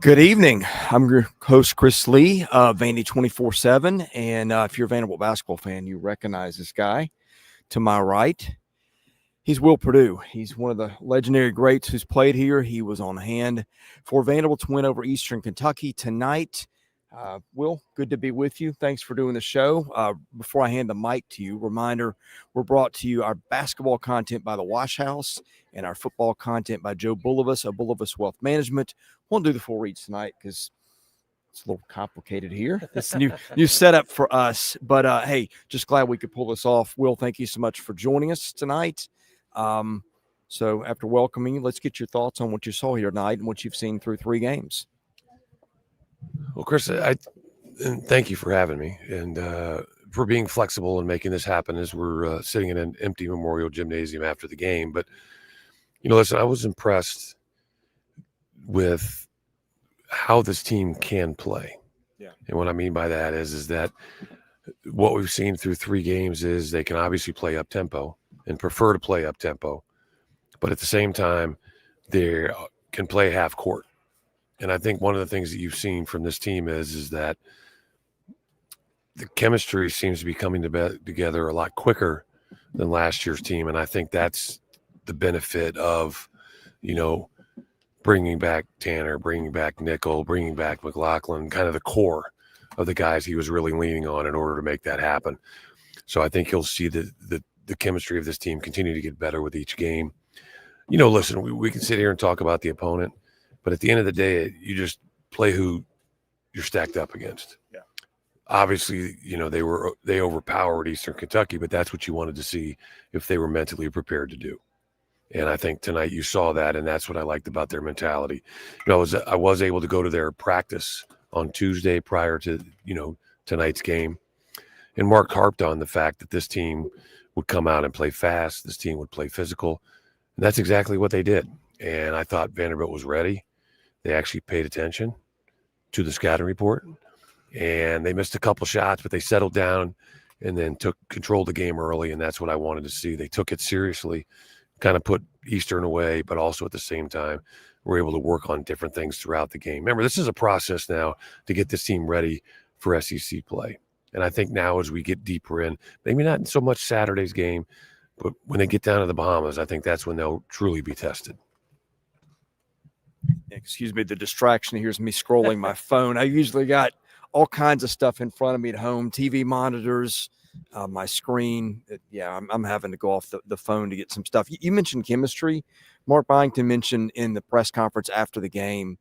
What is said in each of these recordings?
Good evening. I'm your host, Chris Lee of Vandy 24/7. And if you're a Vanderbilt basketball fan, you recognize this guy to my right. He's Will Perdue. He's one of the legendary greats who's played here. He was on hand for Vanderbilt to win over Eastern Kentucky tonight. Will, good to be with you. Thanks for doing the show. Before I hand the mic to you, reminder, we're brought to you our basketball content by the Wash House and our football content by Joe Bulovas of Bulovas Wealth Management. Won't do the full reads tonight because it's a little complicated here. It's a new setup for us. But hey, just glad we could pull this off. Will, thank you so much for joining us tonight. So after welcoming you, let's get your thoughts on what you saw here tonight and what you've seen through 3 games. Well, Chris, and thank you for having me and for being flexible and making this happen as we're sitting in an empty Memorial Gymnasium after the game. But, listen, I was impressed with how this team can play. Yeah. And what I mean by that is that what we've seen through 3 games is they can obviously play up tempo and prefer to play up tempo, but at the same time, they can play half court. And I think one of the things that you've seen from this team is that the chemistry seems to be coming together a lot quicker than last year's team. And I think that's the benefit of, bringing back Tanner, bringing back Nickel, bringing back McLaughlin, kind of the core of the guys he was really leaning on in order to make that happen. So I think you'll see the chemistry of this team continue to get better with each game. Listen, we can sit here and talk about the opponent, but at the end of the day, you just play who you're stacked up against. Yeah. Obviously, they overpowered Eastern Kentucky, but that's what you wanted to see if they were mentally prepared to do. And I think tonight you saw that, and that's what I liked about their mentality. I was able to go to their practice on Tuesday prior to, tonight's game. And Mark harped on the fact that this team would come out and play fast. This team would play physical. And that's exactly what they did. And I thought Vanderbilt was ready. They actually paid attention to the scouting report. And they missed a couple shots, but they settled down and then took control of the game early. And that's what I wanted to see. They took it seriously, kind of put Eastern away, but also at the same time, we're able to work on different things throughout the game. Remember, this is a process now to get this team ready for SEC play. And I think now as we get deeper in, maybe not so much Saturday's game, but when they get down to the Bahamas, I think that's when they'll truly be tested. Excuse me, the distraction here is me scrolling my phone. I usually got all kinds of stuff in front of me at home, TV monitors, my screen. I'm having to go off the phone to get some stuff. You mentioned chemistry. Mark Byington mentioned in the press conference after the game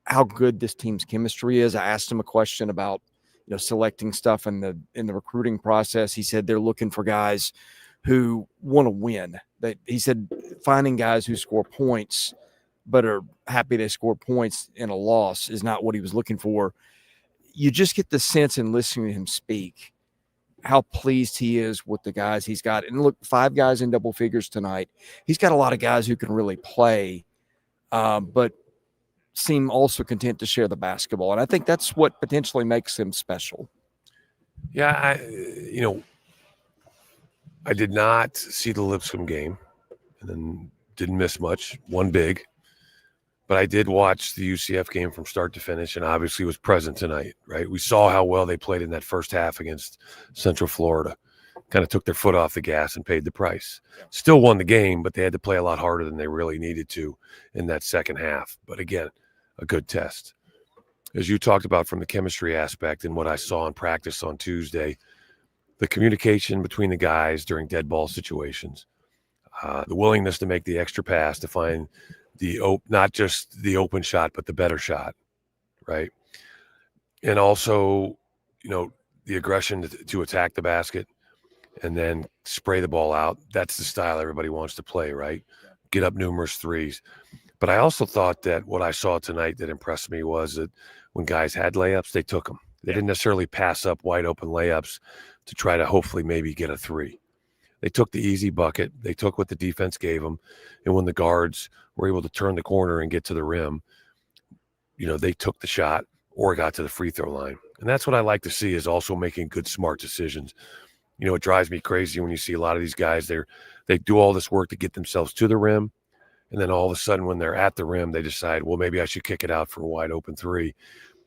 how good this team's chemistry is. I asked him a question about selecting stuff in the recruiting process. He said they're looking for guys who want to win. He said finding guys who score points but are happy they score points in a loss is not what he was looking for. You just get the sense in listening to him speak how pleased he is with the guys he's got. And look, 5 guys in double figures tonight. He's got a lot of guys who can really play, but seem also content to share the basketball. And I think that's what potentially makes him special. Yeah, I did not see the Lipscomb game and then didn't miss much, one big. But I did watch the UCF game from start to finish and obviously was present tonight, right? We saw how well they played in that first half against Central Florida. Kind of took their foot off the gas and paid the price. Still won the game, but they had to play a lot harder than they really needed to in that second half. But again, a good test. As you talked about from the chemistry aspect and what I saw in practice on Tuesday, the communication between the guys during dead ball situations, the willingness to make the extra pass to find not just the open shot, but the better shot, right? And also, the aggression to attack the basket and then spray the ball out. That's the style everybody wants to play, right? Get up numerous threes. But I also thought that what I saw tonight that impressed me was that when guys had layups, they took them. They didn't necessarily pass up wide open layups to try to hopefully maybe get a 3. They took the easy bucket. They took what the defense gave them. And when the guards were able to turn the corner and get to the rim, they took the shot or got to the free throw line. And that's what I like to see, is also making good, smart decisions. It drives me crazy when you see a lot of these guys, they do all this work to get themselves to the rim, And then all of a sudden, when they're at the rim, they decide, well, maybe I should kick it out for a wide open three.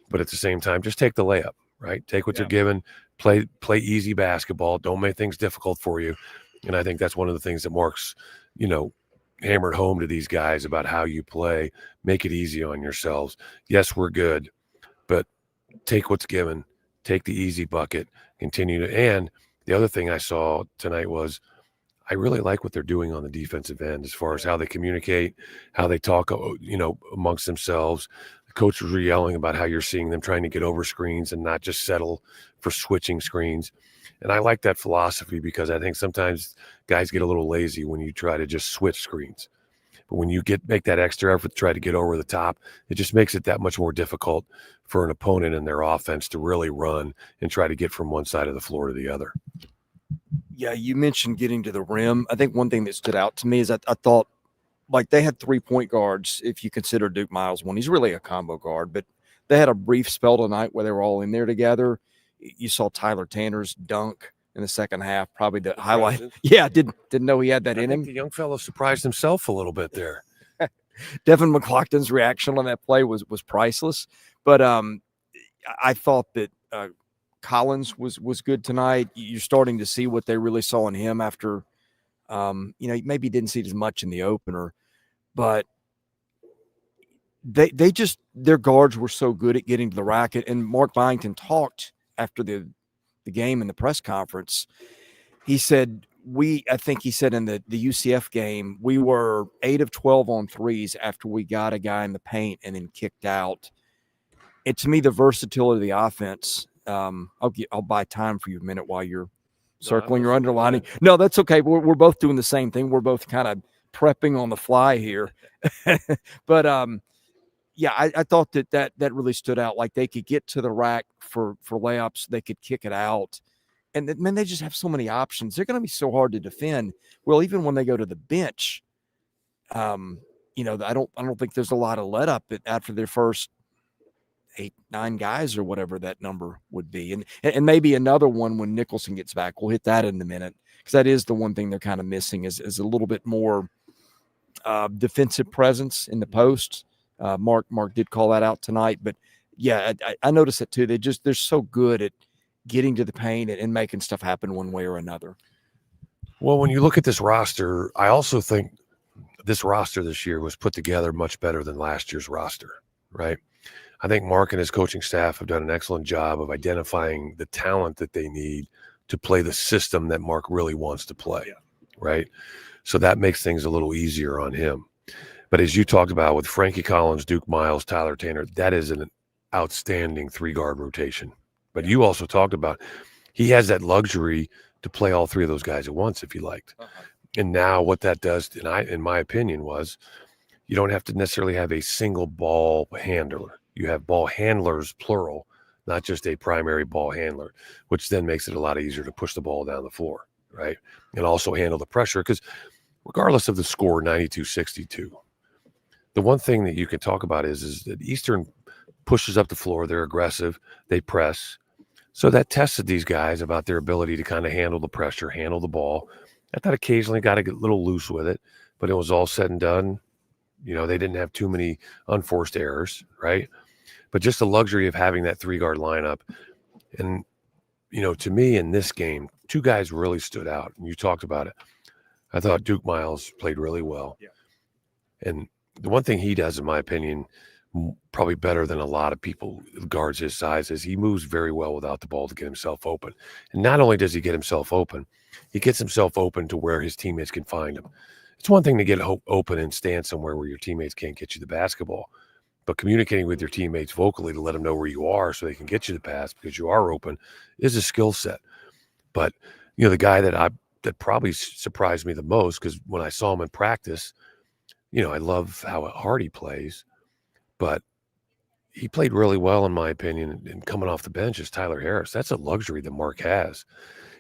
But at the same time, just take the layup, right? Take what you're given, play easy basketball. Don't make things difficult for you. And I think that's one of the things that Mark's, hammered home to these guys about how you play. Make it easy on yourselves. Yes, we're good, but take what's given. Take the easy bucket. Continue to. And the other thing I saw tonight was I really like what they're doing on the defensive end as far as how they communicate, how they talk, amongst themselves. The coaches were yelling about how you're seeing them trying to get over screens and not just settle for switching screens. And I like that philosophy because I think sometimes guys get a little lazy when you try to just switch screens. But when you make that extra effort to try to get over the top, it just makes it that much more difficult for an opponent in their offense to really run and try to get from one side of the floor to the other. Yeah, you mentioned getting to the rim. I think one thing that stood out to me is I thought, like, they had 3-point guards, if you consider Duke Miles one. He's really a combo guard, but they had a brief spell tonight where they were all in there together. You saw Tyler Tanner's dunk in the second half, probably the highlight. Yeah, didn't know he had that in him. The young fellow surprised himself a little bit there. Devin McLaughlin's reaction on that play was priceless. But I thought that Collins was good tonight. You're starting to see what they really saw in him after, maybe didn't see it as much in the opener, but they just, their guards were so good at getting to the racket. And Mark Byington talked after the game in the press conference. He said, I think he said in the UCF game, we were 8 of 12 on threes after we got a guy in the paint and then kicked out. And to me, the versatility of the offense, I'll buy time for you a minute while you're circling or underlining. No, that's okay. We're both doing the same thing. We're both kind of prepping on the fly here. But I thought that really stood out. Like, they could get to the rack for layups. They could kick it out. And man, they just have so many options. They're going to be so hard to defend. Well, even when they go to the bench, I don't think there's a lot of let up after their first 8-9 guys or whatever that number would be. And maybe another one when Nicholson gets back. We'll hit that in a minute, because that is the one thing they're kind of missing is a little bit more defensive presence in the post. Mark did call that out tonight, but yeah, I noticed it too. They're so good at getting to the paint and making stuff happen one way or another. Well, when you look at this roster, I also think this roster this year was put together much better than last year's roster, right? I think Mark and his coaching staff have done an excellent job of identifying the talent that they need to play the system that Mark really wants to play, right? So that makes things a little easier on him. But as you talked about with Frankie Collins, Duke Miles, Tyler Tanner, that is an outstanding 3-guard rotation. But you also talked about he has that luxury to play all 3 of those guys at once if he liked. And now what that does, in my opinion, was you don't have to necessarily have a single ball handler. You have ball handlers, plural, not just a primary ball handler, which then makes it a lot easier to push the ball down the floor, right? And also handle the pressure, because regardless of the score, 92-62, the one thing that you can talk about is that Eastern pushes up the floor. They're aggressive. They press. So that tested these guys about their ability to kind of handle the pressure, handle the ball. I thought occasionally got to get a little loose with it, but it was all said and done. They didn't have too many unforced errors, right? But just the luxury of having that 3-guard lineup. And, to me in this game, 2 guys really stood out. And you talked about it. I thought Duke Miles played really well. Yeah. And the one thing he does, in my opinion, probably better than a lot of people guards his size, is he moves very well without the ball to get himself open. And not only does he get himself open, he gets himself open to where his teammates can find him. It's one thing to get open and stand somewhere where your teammates can't get you the basketball, but communicating with your teammates vocally to let them know where you are so they can get you the pass because you are open is a skill set. But, the guy that probably surprised me the most, because when I saw him in practice, I love how hard he plays, but he played really well, in my opinion, and coming off the bench is Tyler Harris. That's a luxury that Mark has.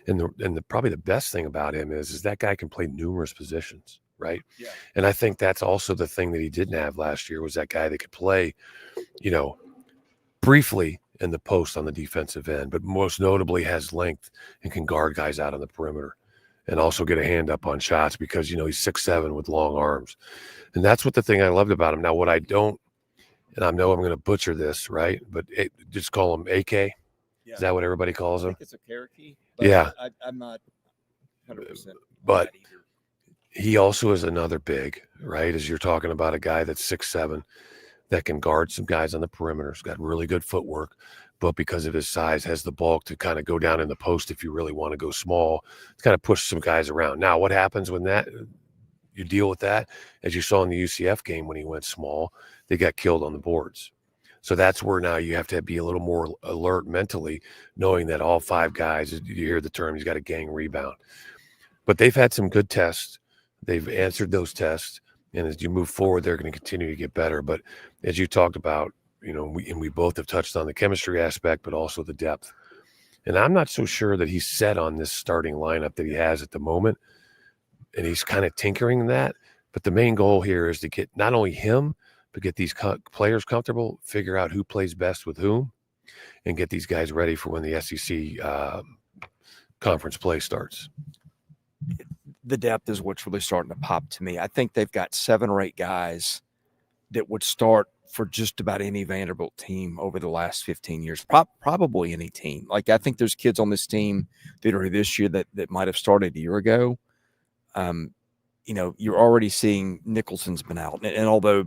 And probably the best thing about him is that guy can play numerous positions, right? Yeah. And I think that's also the thing that he didn't have last year, was that guy that could play, briefly in the post on the defensive end, but most notably has length and can guard guys out on the perimeter and also get a hand up on shots because, he's 6'7" with long arms. And that's what the thing I loved about him. Now, what I don't, and I know I'm going to butcher this, right? But just call him AK. Yeah. Is that what everybody calls him? it's a Cherokee. Yeah. I'm not 100%. But he also is another big, right? As you're talking about a guy that's 6'7", that can guard some guys on the perimeter. He's got really good footwork, but because of his size, has the bulk to kind of go down in the post if you really want to go small. It's kind of push some guys around. Now, what happens when that you deal with that? As you saw in the UCF game when he went small, they got killed on the boards. So that's where now you have to be a little more alert mentally, knowing that all five guys, you hear the term, he's got a gang rebound. But they've had some good tests. They've answered those tests. And as you move forward, they're going to continue to get better. But as you talked about, we both have touched on the chemistry aspect, but also the depth. And I'm not so sure that he's set on this starting lineup that he has at the moment. And he's kind of tinkering that. But the main goal here is to get not only him, but get these players comfortable, figure out who plays best with whom, and get these guys ready for when the SEC conference play starts. The depth is what's really starting to pop to me. I think they've got 7 or 8 guys that would start for just about any Vanderbilt team over the last 15 years, probably any team. Like, I think there's kids on this team that are this year that might have started a year ago. You're already seeing Nicholson's been out. And although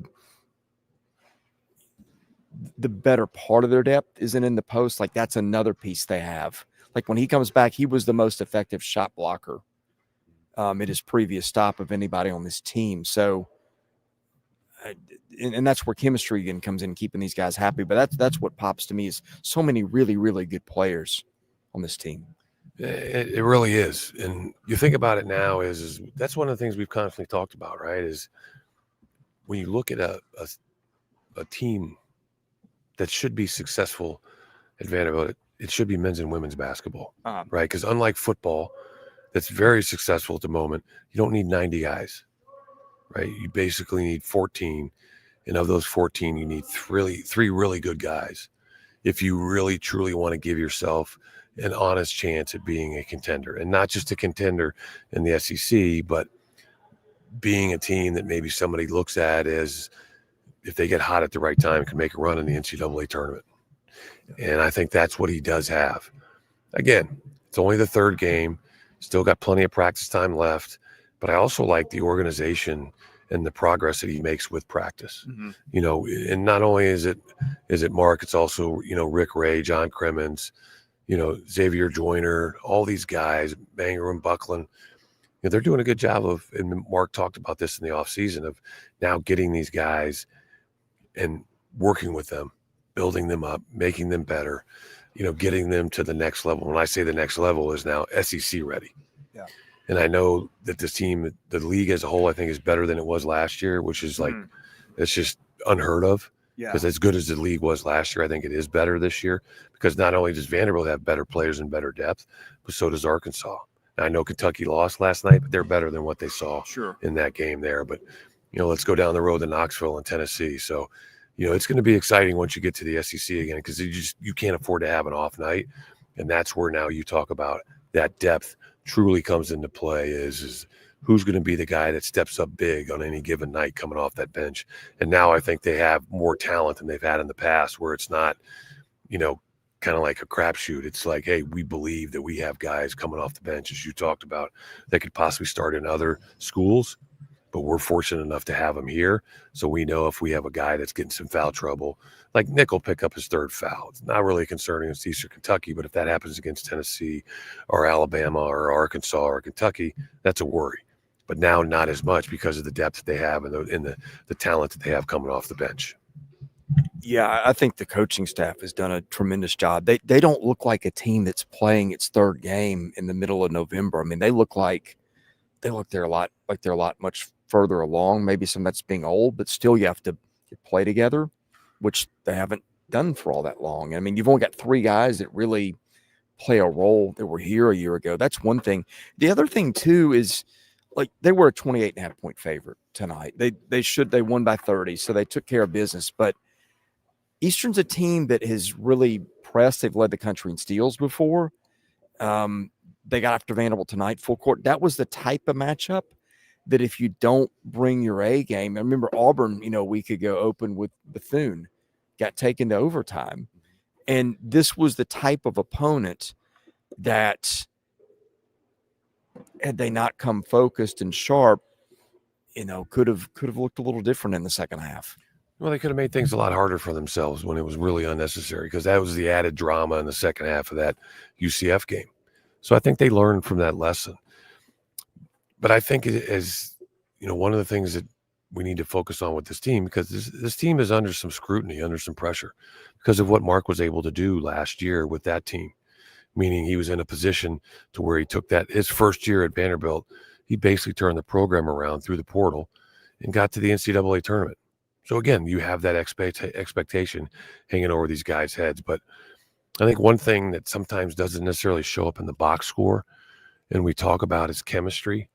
the better part of their depth isn't in the post, like that's another piece they have. Like when he comes back, he was the most effective shot blocker at his previous stop of anybody on this team. So, and that's where chemistry again comes in, keeping these guys happy. But that's what pops to me is so many really, really good players on this team. It really is. And you think about it now is that's one of the things we've constantly talked about, right? Is when you look at a team that should be successful at Vanderbilt, it should be men's and women's basketball, right? Because unlike football, that's very successful at the moment, you don't need 90 guys, right? You basically need 14. And of those 14, you need three really good guys if you really, truly want to give yourself an honest chance at being a contender. And not just a contender in the SEC, but being a team that maybe somebody looks at as, if they get hot at the right time, can make a run in the NCAA tournament. And I think that's what he does have. Again, it's only the third game. Still got plenty of practice time left, but I also like the organization and the progress that he makes with practice. Mm-hmm. And not only is it Mark, it's also, Rick Ray, John Crimmins, Xavier Joyner, all these guys, Banger and Buckland. They're doing a good job of, and Mark talked about this in the offseason, of now getting these guys and working with them, building them up, making them better, getting them to the next level. When I say the next level is now SEC ready. Yeah. And I know that this team, the league as a whole, I think is better than it was last year, which is like, it's just unheard of. Because as good as the league was last year, I think it is better this year, because not only does Vanderbilt have better players and better depth, but so does Arkansas. Now, I know Kentucky lost last night, but they're better than what they saw in that game there. But, let's go down the road to Knoxville and Tennessee. So, it's going to be exciting once you get to the SEC again, because you can't afford to have an off night. And that's where now you talk about that depth truly comes into play is who's going to be the guy that steps up big on any given night coming off that bench. And now I think they have more talent than they've had in the past, where it's not, kind of like a crapshoot. It's like, hey, we believe that we have guys coming off the bench, as you talked about, that could possibly start in other schools, but we're fortunate enough to have them here. So we know if we have a guy that's getting some foul trouble, like Nick will pick up his third foul. It's not really concerning against Eastern Kentucky, but if that happens against Tennessee or Alabama or Arkansas or Kentucky, that's a worry. But now not as much because of the depth that they have and the talent that they have coming off the bench. Yeah, I think the coaching staff has done a tremendous job. They don't look like a team that's playing its third game in the middle of November. I mean, they're a lot much further along. Maybe some that's being old, but still you have to play together, which they haven't done for all that long. I mean, you've only got 3 guys that really play a role that were here a year ago. That's one thing. The other thing too is, like, they were a 28.5 point favorite tonight. They won by 30, so they took care of business. But Eastern's a team that has really pressed. They've led the country in steals before. They got after Vanderbilt tonight, full court. That was the type of matchup that if you don't bring your A game, I remember Auburn, a week ago opened with Bethune, got taken to overtime. And this was the type of opponent that, had they not come focused and sharp, could have looked a little different in the second half. Well, they could have made things a lot harder for themselves when it was really unnecessary, because that was the added drama in the second half of that UCF game. So I think they learned from that lesson. But I think one of the things that we need to focus on with this team, because this team is under some scrutiny, under some pressure, because of what Mark was able to do last year with that team, meaning he was in a position to where he took that his first year at Vanderbilt. He basically turned the program around through the portal and got to the NCAA tournament. So again, you have that expectation hanging over these guys' heads. But I think one thing that sometimes doesn't necessarily show up in the box score, and we talk about, is chemistry,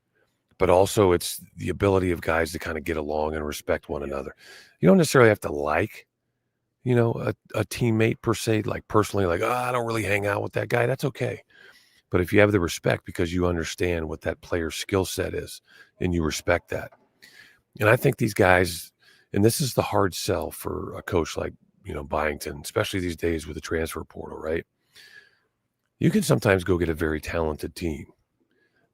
but also it's the ability of guys to kind of get along and respect one another. You don't necessarily have to like, a teammate per se, like personally, like, I don't really hang out with that guy. That's okay. But if you have the respect because you understand what that player's skill set is and you respect that. And I think these guys, and this is the hard sell for a coach like, Byington, especially these days with the transfer portal, right? You can sometimes go get a very talented team,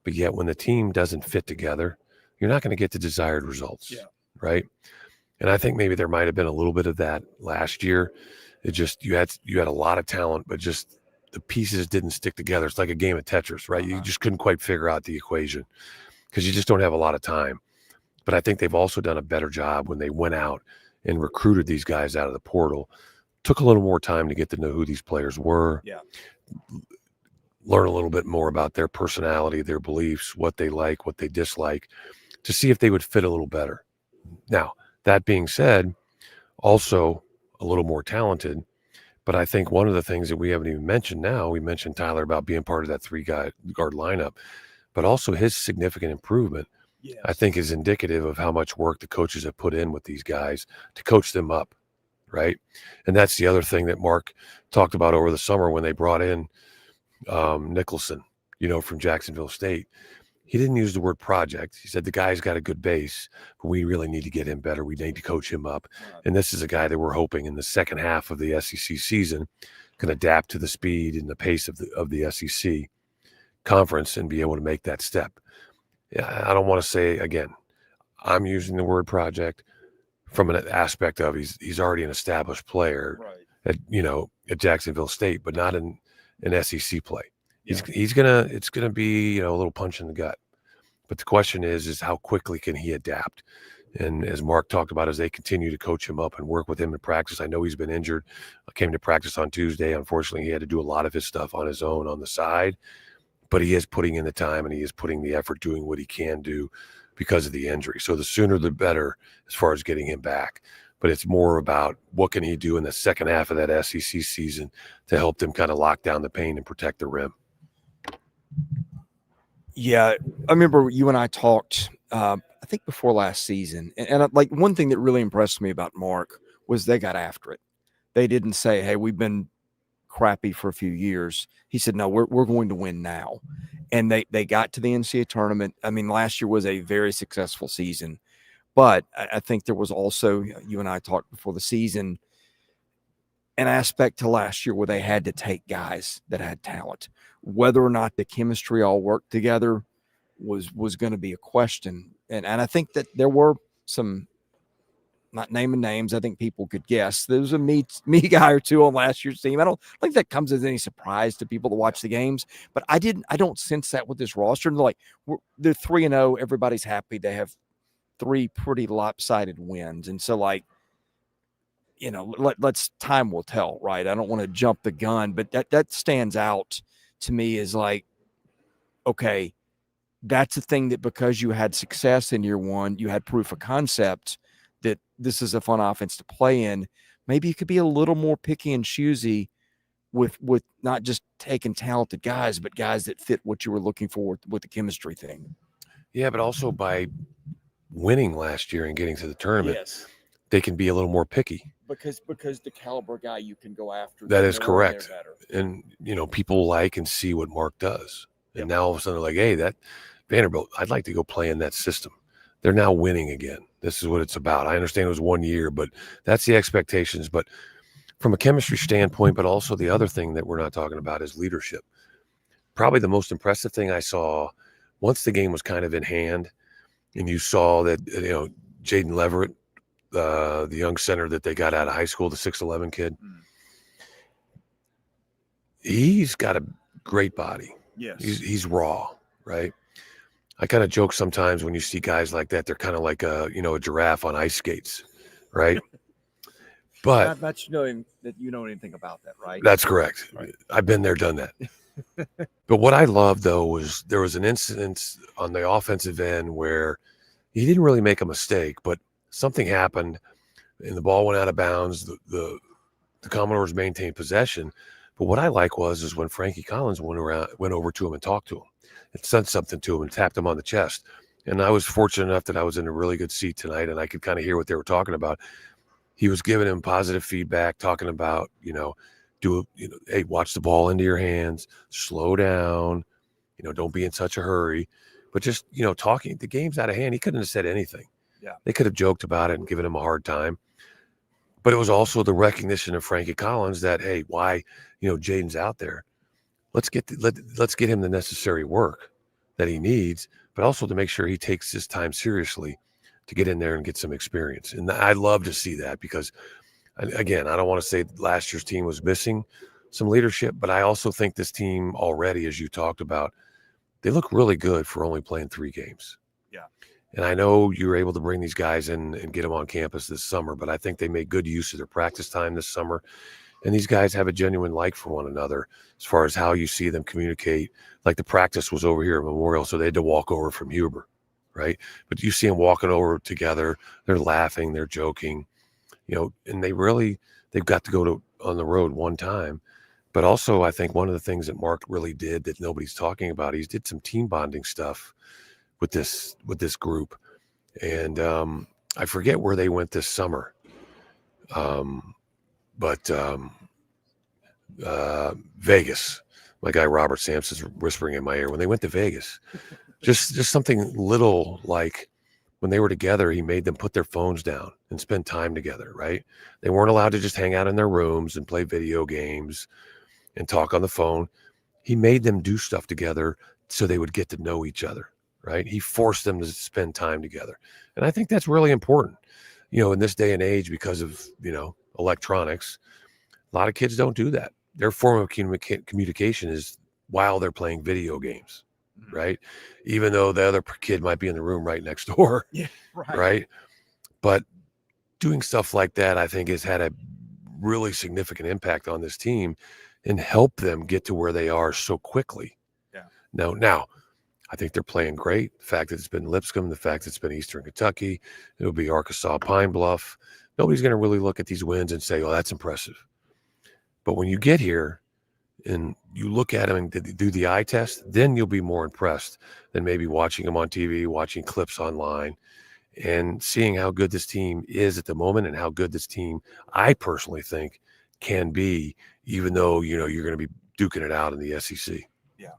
but yet when the team doesn't fit together, you're not going to get the desired results, right? And I think maybe there might have been a little bit of that last year. It just, you had a lot of talent, but just the pieces didn't stick together. It's like a game of Tetris, right? You just couldn't quite figure out the equation because you just don't have a lot of time. But I think they've also done a better job when they went out and recruited these guys out of the portal. Took a little more time to get to know who these players were. Learn a little bit more about their personality, their beliefs, what they like, what they dislike, to see if they would fit a little better. Now, that being said, also a little more talented. But I think one of the things that we haven't even mentioned now, we mentioned Tyler about being part of that guard lineup, but also his significant improvement, I think, is indicative of how much work the coaches have put in with these guys to coach them up, right? And that's the other thing that Mark talked about over the summer when they brought in Nicholson, from Jacksonville State. He didn't use the word project. He said the guy's got a good base, but we really need to get him better. We need to coach him up. And this is a guy that we're hoping in the second half of the SEC season can adapt to the speed and the pace of the SEC conference and be able to make that step. I don't want to say, again, I'm using the word project from an aspect of he's already an established player at Jacksonville State, but not in SEC play. It's gonna be a little punch in the gut. But the question is how quickly can he adapt? And as Mark talked about, as they continue to coach him up and work with him in practice, I know he's been injured. I came to practice on Tuesday. Unfortunately, he had to do a lot of his stuff on his own on the side, but he is putting in the time and he is putting the effort, doing what he can do because of the injury. So the sooner the better as far as getting him back. But it's more about what can he do in the second half of that SEC season to help them kind of lock down the paint and protect the rim. Yeah, I remember you and I talked, I think before last season, and like one thing that really impressed me about Mark was they got after it. They didn't say, "Hey, we've been crappy for a few years." He said, "No, we're going to win now," and they got to the NCAA tournament. I mean, last year was a very successful season, but I think there was also, you and I talked before the season, an aspect to last year where they had to take guys that had talent. Whether or not the chemistry all worked together was going to be a question. And I think that there were some, not naming names, I think people could guess. There was a me guy or two on last year's team. I don't think that comes as any surprise to people that watch the games, but I don't sense that with this roster. And they're 3-0. Everybody's happy. They have 3 pretty lopsided wins. And so let's time will tell, right? I don't want to jump the gun, but that stands out to me as like, okay, that's a thing that because you had success in year one, you had proof of concept that this is a fun offense to play in. Maybe you could be a little more picky and choosy with not just taking talented guys, but guys that fit what you were looking for with the chemistry thing. Yeah, but also by winning last year and getting to the tournament, they can be a little more picky. Because the caliber guy you can go after. That is correct. And, people like and see what Mark does. And now all of a sudden they're like, hey, that Vanderbilt, I'd like to go play in that system. they're now winning again. This is what it's about. I understand it was 1 year, but that's the expectations. But from a chemistry standpoint, but also the other thing that we're not talking about is leadership. Probably the most impressive thing I saw once the game was kind of in hand, and you saw that, Jaden Leverett, the young center that they got out of high school, the 6'11" kid, he's got a great body. Yes. He's raw, right? I kind of joke sometimes when you see guys like that, they're kind of like a giraffe on ice skates, right? But Not knowing that you know anything about that, right? That's correct. Right. I've been there, done that. But what I loved, though, was there was an incident on the offensive end where he didn't really make a mistake, but something happened and the ball went out of bounds. The Commodores maintained possession. But what I like is when Frankie Collins went over to him and talked to him and said something to him and tapped him on the chest. And I was fortunate enough that I was in a really good seat tonight and I could kind of hear what they were talking about. He was giving him positive feedback, talking about, hey, watch the ball into your hands, slow down, don't be in such a hurry. But just, talking, the game's out of hand. He couldn't have said anything. Yeah. They could have joked about it and given him a hard time. But it was also the recognition of Frankie Collins that, hey, why, Jaden's out there. Let's get him the necessary work that he needs, but also to make sure he takes his time seriously to get in there and get some experience. And I love to see that because, again, I don't want to say last year's team was missing some leadership, but I also think this team already, as you talked about, they look really good for only playing 3 games. Yeah. And I know you were able to bring these guys in and get them on campus this summer, but I think they made good use of their practice time this summer. And these guys have a genuine like for one another as far as how you see them communicate. Like the practice was over here at Memorial, so they had to walk over from Huber, right? But you see them walking over together. They're laughing, they're joking, and they've got to go on the road one time. But also, I think one of the things that Mark really did that nobody's talking about, he did some team bonding stuff with this group. And I forget where they went this summer. But Vegas, my guy Robert Sampson's whispering in my ear when they went to Vegas, just something little like when they were together, he made them put their phones down and spend time together, right? They weren't allowed to just hang out in their rooms and play video games and talk on the phone. He made them do stuff together so they would get to know each other, right? He forced them to spend time together. And I think that's really important, in this day and age because of, electronics. A lot of kids don't do that. Their form of communication is while they're playing video games, right? Even though the other kid might be in the room right next door, Yeah, right? But doing stuff like that, I think, has had a really significant impact on this team and help them get to where they are so quickly. Yeah. Now, I think they're playing great. The fact that it's been Lipscomb, the fact that it's been Eastern Kentucky, it'll be Arkansas, Pine Bluff. Nobody's going to really look at these wins and say, oh, that's impressive. But when you get here and you look at them and do the eye test, then you'll be more impressed than maybe watching them on TV, watching clips online, and seeing how good this team is at the moment and how good this team, I personally think, can be, even though, you're going to be duking it out in the SEC. Yeah.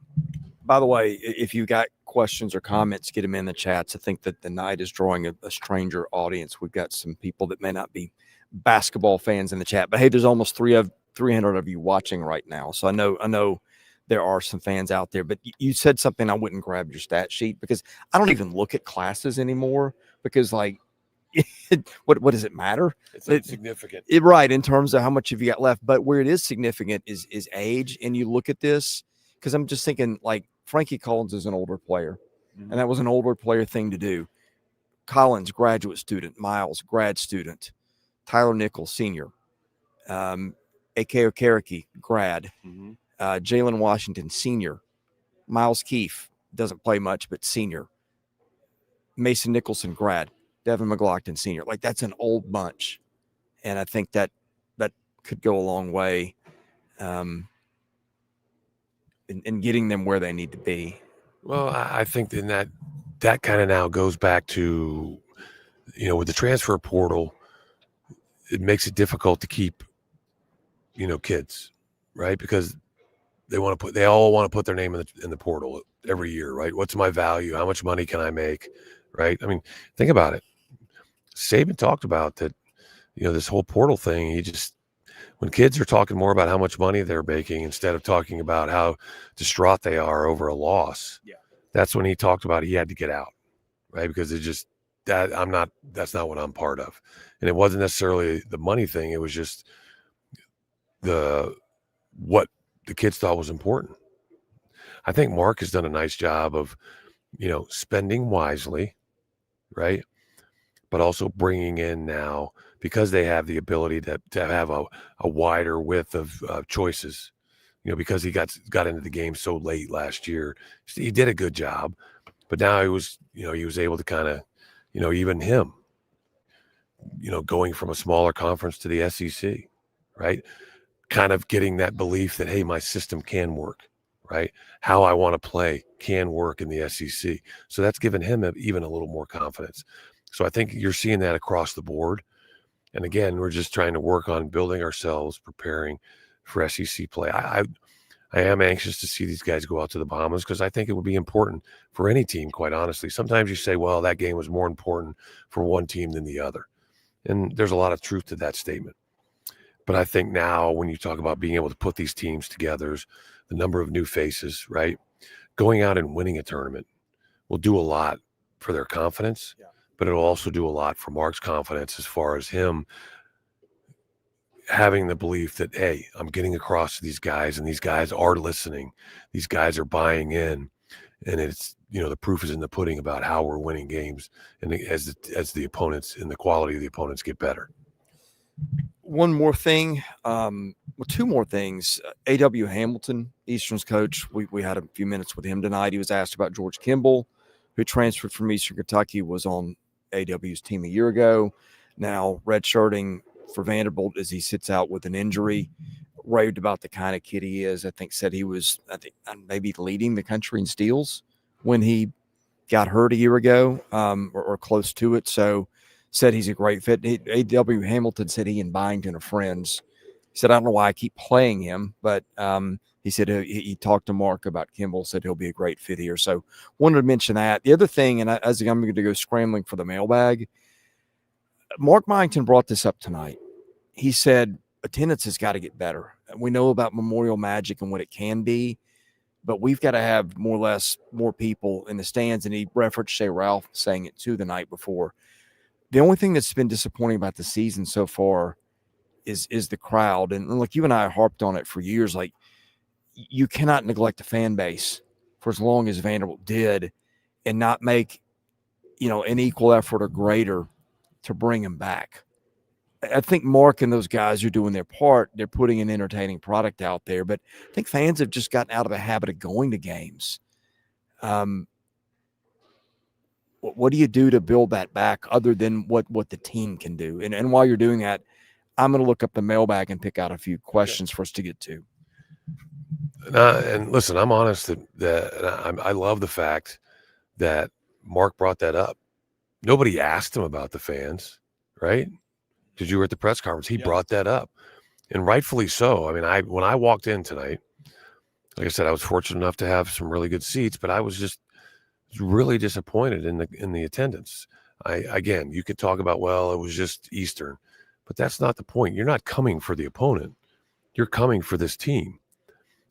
By the way, if you got questions or comments, get them in the chats. I think that the night is drawing a stranger audience. We've got some people that may not be basketball fans in the chat, but hey, there's almost 300 of you watching right now. So I know there are some fans out there, but you said something. I wouldn't grab your stat sheet because I don't even look at classes anymore because what does it matter? It's insignificant. Right. In terms of how much have you got left, but where it is significant is age. And you look at this, because I'm just thinking like Frankie Collins is an older player, and that was an older player thing to do. Collins, graduate student. Miles, grad student. Tyler Nichols, senior. A.K. Okereke, grad. Jalen Washington, senior. Miles Keefe, doesn't play much, but senior. Mason Nicholson, grad. Devin McLaughlin, senior. Like, that's an old bunch. And I think that could go a long way in getting them where they need to be. Well, I think then that kind of now goes back to, with the transfer portal, it makes it difficult to keep, kids, right? Because they all want to put their name in the portal every year, right? What's my value? How much money can I make? right? I mean, think about it. Saban talked about that, this whole portal thing. When kids are talking more about how much money they're making instead of talking about how distraught they are over a loss, that's when he talked about he had to get out, right? Because that's not what I'm part of. And it wasn't necessarily the money thing. It was just what the kids thought was important. I think Mark has done a nice job of, spending wisely, right? But also bringing in now, because they have the ability to have a wider width of choices, because he got into the game so late last year. He did a good job, but now he was able to kind of, even him, going from a smaller conference to the SEC, right? Kind of getting that belief that, hey, my system can work, right? How I want to play can work in the SEC. So that's given him even a little more confidence. So I think you're seeing that across the board. And again, we're just trying to work on building ourselves, preparing for SEC play. I am anxious to see these guys go out to the Bahamas because I think it would be important for any team, quite honestly. Sometimes you say, well, that game was more important for one team than the other. And there's a lot of truth to that statement. But I think now when you talk about being able to put these teams together, the number of new faces, right? Going out and winning a tournament will do a lot for their confidence, but it'll also do a lot for Mark's confidence as far as him having the belief that, hey, I'm getting across to these guys and these guys are listening. These guys are buying in. And it's, the proof is in the pudding about how we're winning games and as the opponents and the quality of the opponents get better. One more thing, two more things. A.W. Hamilton, Eastern's coach, we had a few minutes with him tonight. He was asked about George Kimball, who transferred from Eastern Kentucky, was on A.W.'s team a year ago, now redshirting for Vanderbilt as he sits out with an injury. Raved about the kind of kid he is. Said he was, maybe leading the country in steals when he got hurt a year ago, or close to it. So said he's a great fit. A.W. Hamilton said he and Byington are friends. He said, I don't know why I keep playing him, but he said he talked to Mark about Kimball, said he'll be a great fit here. So wanted to mention that. The other thing, and as I'm going to go scrambling for the mailbag, Mark Byington brought this up tonight. He said attendance has got to get better. We know about Memorial Magic and what it can be, but we've got to have more people in the stands. And he referenced Shea Ralph saying it too the night before. The only thing that's been disappointing about the season so far is the crowd. And like you and I harped on it for years, like you cannot neglect the fan base for as long as Vanderbilt did and not make, an equal effort or greater to bring them back. I think Mark and those guys are doing their part. They're putting an entertaining product out there, but I think fans have just gotten out of the habit of going to games. What do you do to build that back other than what the team can do? And while you're doing that, I'm going to look up the mailbag and pick out a few questions for us to get to. And listen, I'm honest that I love the fact that Mark brought that up. Nobody asked him about the fans, right? Because you were at the press conference. He brought that up, and rightfully so. I mean, when I walked in tonight, like I said, I was fortunate enough to have some really good seats, but I was just really disappointed in the attendance. Again, you could talk about, well, it was just Eastern, but that's not the point. You're not coming for the opponent. You're coming for this team.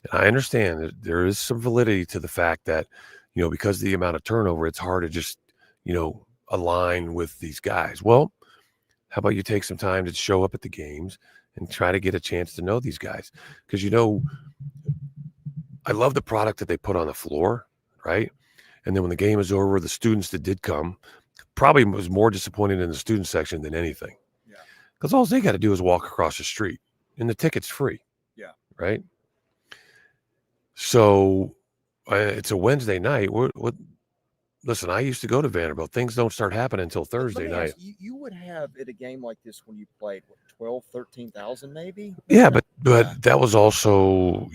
And I understand that there is some validity to the fact that, because of the amount of turnover, it's hard to just, align with these guys. Well, how about you take some time to show up at the games and try to get a chance to know these guys? Because, I love the product that they put on the floor, right? And then when the game is over, the students that did come probably was more disappointed in the student section than anything. Yeah. Because all they got to do is walk across the street and the ticket's free. Yeah. Right? So it's a Wednesday night. Listen, I used to go to Vanderbilt. Things don't start happening until Thursday night. You would have at a game like this when you played 12, 13,000 maybe? Yeah, but that was also,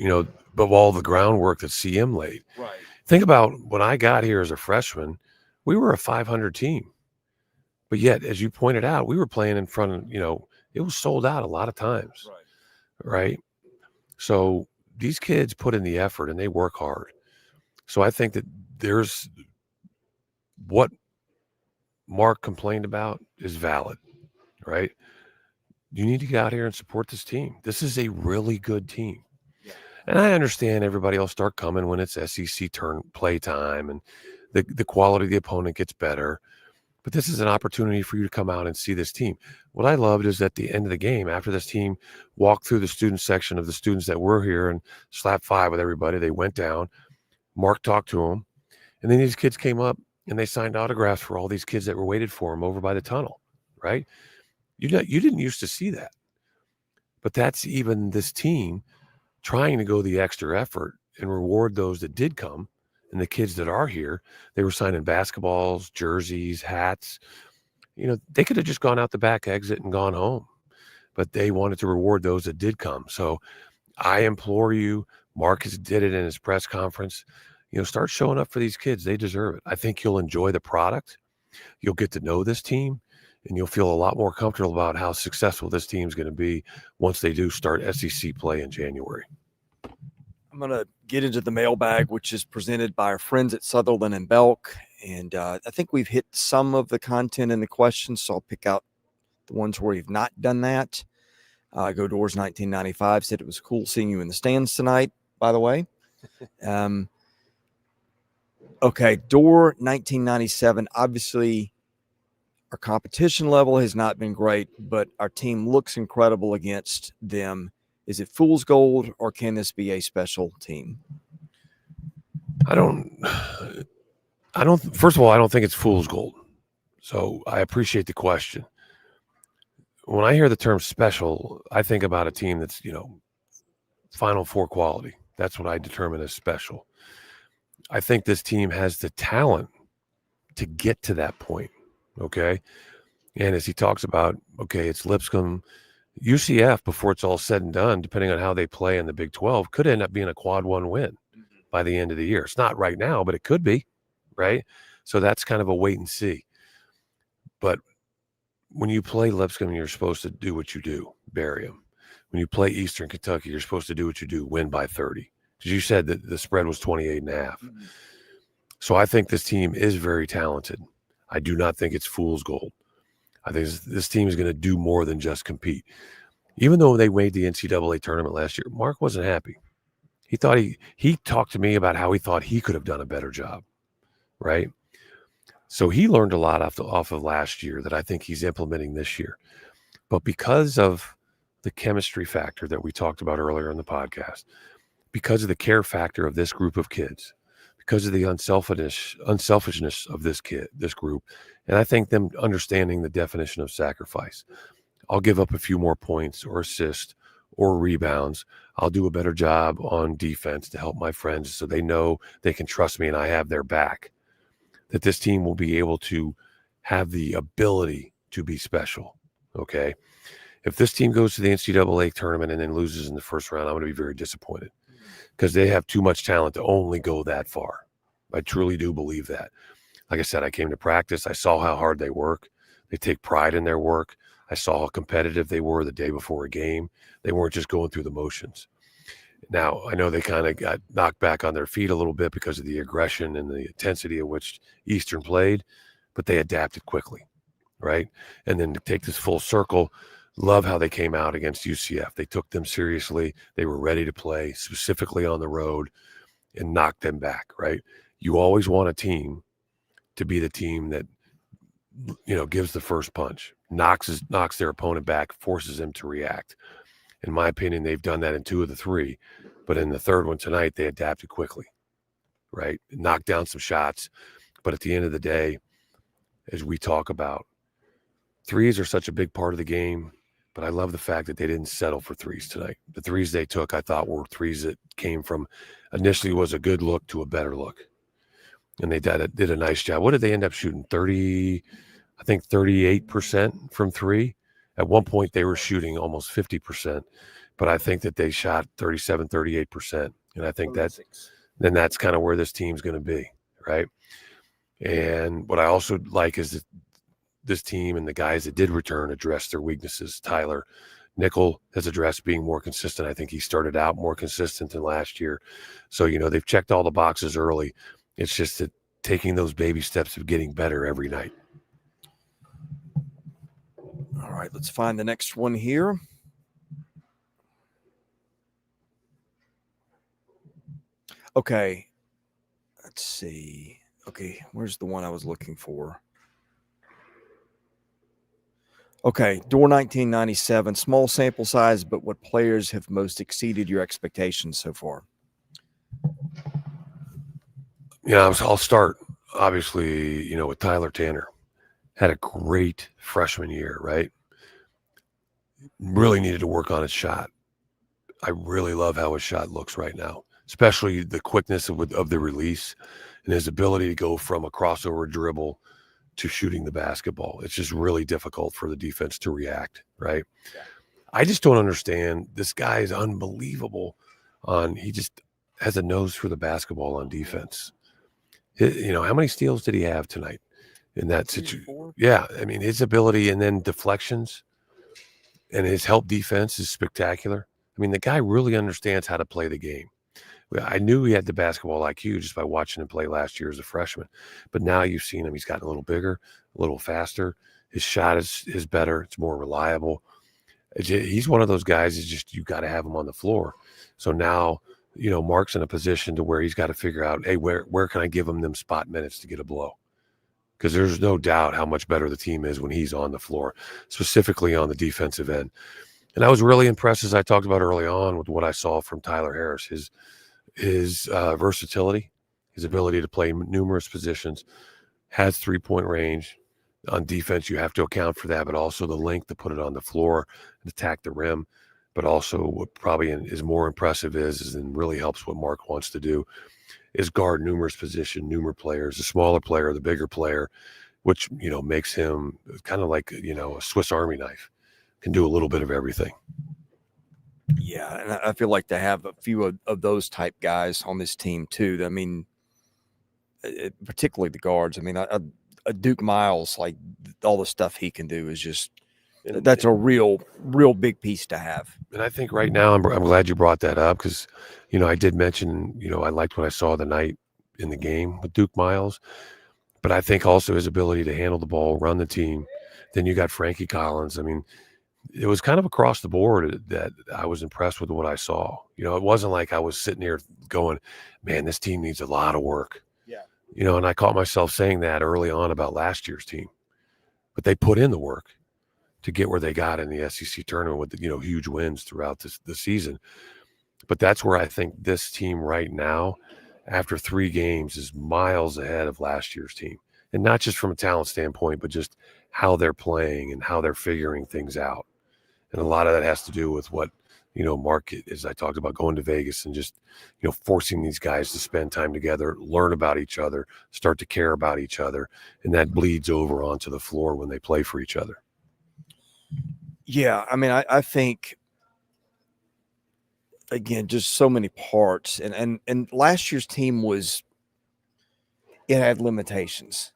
but all the groundwork that CM laid. Right. Think about when I got here as a freshman, we were a 500 team. But yet, as you pointed out, we were playing in front of, it was sold out a lot of times. Right? So these kids put in the effort and they work hard. So I think that there's what Mark complained about is valid, right? You need to get out here and support this team. This is a really good team. Yeah. And I understand everybody will start coming when it's SEC turn play time and the quality of the opponent gets better. But this is an opportunity for you to come out and see this team. What I loved is at the end of the game, after this team walked through the student section of the students that were here and slapped five with everybody, they went down. Mark talked to them. And then these kids came up and they signed autographs for all these kids that were waited for them over by the tunnel, right? You didn't used to see that. But that's even this team trying to go the extra effort and reward those that did come. And the kids that are here, they were signing basketballs, jerseys, hats. They could have just gone out the back exit and gone home. But they wanted to reward those that did come. So I implore you, Marcus did it in his press conference. Start showing up for these kids. They deserve it. I think you'll enjoy the product. You'll get to know this team, and you'll feel a lot more comfortable about how successful this team is going to be once they do start SEC play in January. I'm going to get into the mailbag, which is presented by our friends at Sutherland and Belk. And I think we've hit some of the content in the questions, so I'll pick out the ones where you've not done that. Go Doors 1995 said it was cool seeing you in the stands tonight, by the way. Okay, Door 1997, obviously our competition level has not been great, but our team looks incredible against them. Is it fool's gold, or can this be a special team? I don't, first of all, I don't think it's fool's gold. So I appreciate the question. When I hear the term special, I think about a team that's, Final Four quality. That's what I determine as special. I think this team has the talent to get to that point. Okay. And as he talks about, it's Lipscomb, UCF, before it's all said and done, depending on how they play in the Big 12, could end up being a quad one win by the end of the year. It's not right now, but it could be, right? So that's kind of a wait and see. But when you play Lipscomb, you're supposed to do what you do, bury them. When you play Eastern Kentucky, you're supposed to do what you do, win by 30. Because you said that the spread was 28.5. Mm-hmm. So I think this team is very talented. I do not think it's fool's gold. I think this team is going to do more than just compete. Even though they made the NCAA tournament last year, Mark wasn't happy. He thought he talked to me about how he thought he could have done a better job, right? So he learned a lot off of last year that I think he's implementing this year. But because of the chemistry factor that we talked about earlier in the podcast, because of the care factor of this group of kids, because of the unselfishness of this group, and I think them understanding the definition of sacrifice. I'll give up a few more points or assists or rebounds. I'll do a better job on defense to help my friends so they know they can trust me and I have their back. That this team will be able to have the ability to be special, okay? If this team goes to the NCAA tournament and then loses in the first round, I'm going to be very disappointed because they have too much talent to only go that far. I truly do believe that. Like I said, I came to practice. I saw how hard they work. They take pride in their work. I saw how competitive they were the day before a game. They weren't just going through the motions. Now, I know they kind of got knocked back on their feet a little bit because of the aggression and the intensity at which Eastern played, but they adapted quickly, right? And then to take this full circle, love how they came out against UCF. They took them seriously. They were ready to play, specifically on the road, and knocked them back, right? You always want a team to be the team that, gives the first punch, knocks their opponent back, forces them to react. In my opinion, they've done that in 2 of the 3, but in the third one tonight, they adapted quickly, right? Knocked down some shots. But at the end of the day, as we talk about, threes are such a big part of the game, but I love the fact that they didn't settle for threes tonight. The threes they took, I thought, were threes that came from initially was a good look to a better look. And they did a nice job. What did they end up shooting? 38% from 3. At one point, they were shooting almost 50%, but I think that they shot 38%. And I think that's kind of where this team's going to be, right? And what I also like is that this team and the guys that did return addressed their weaknesses. Tyler Nickel has addressed being more consistent. I think he started out more consistent than last year. So, they've checked all the boxes early. It's just that taking those baby steps of getting better every night. right, let's find the next one here. Okay, let's see. Okay, where's the one I was looking for? Okay, Door 1997, small sample size, but what players have most exceeded your expectations so far? Yeah, I'll start, obviously, with Tyler Tanner. Had a great freshman year, right? Really needed to work on his shot. I really love how his shot looks right now, especially the quickness of the release and his ability to go from a crossover dribble to shooting the basketball. It's just really difficult for the defense to react, right? Yeah. I just don't understand. This guy is unbelievable he just has a nose for the basketball on defense. How many steals did he have tonight in that situation? Yeah, I mean, his ability and then deflections and his help defense is spectacular. I mean, the guy really understands how to play the game. I knew he had the basketball IQ just by watching him play last year as a freshman. But now you've seen him. He's gotten a little bigger, a little faster. His shot is better. It's more reliable. He's one of those guys is just you got to have him on the floor. So now, Mark's in a position to where he's got to figure out, hey, where can I give him them spot minutes to get a blow? Because there's no doubt how much better the team is when he's on the floor, specifically on the defensive end. And I was really impressed, as I talked about early on, with what I saw from Tyler Harris. His versatility, his ability to play numerous positions, has three-point range. On defense, you have to account for that, but also the length to put it on the floor and attack the rim. But also what probably is more impressive and really helps what Mark wants to do is guard numerous positions, numerous players, the smaller player, the bigger player, which, makes him kind of like, a Swiss Army knife, can do a little bit of everything. Yeah, and I feel like to have a few of those type guys on this team too. I mean, particularly the guards. I mean, a Duke Miles, like all the stuff he can do is just that's a real big piece to have. And I think right now, I'm glad you brought that up because, I did mention, I liked what I saw the night in the game with Duke Miles, but I think also his ability to handle the ball, run the team. Then you got Frankie Collins. I mean, it was kind of across the board that I was impressed with what I saw. It wasn't like I was sitting here going, man, this team needs a lot of work. Yeah. And I caught myself saying that early on about last year's team, but they put in the work to get where they got in the SEC tournament with, huge wins throughout the season. But that's where I think this team right now, after 3 games, is miles ahead of last year's team. And not just from a talent standpoint, but just how they're playing and how they're figuring things out. And a lot of that has to do with what, Mark, as I talked about, going to Vegas and just, forcing these guys to spend time together, learn about each other, start to care about each other. And that bleeds over onto the floor when they play for each other. Yeah, I mean, I think, again, just so many parts. And last year's team it had limitations.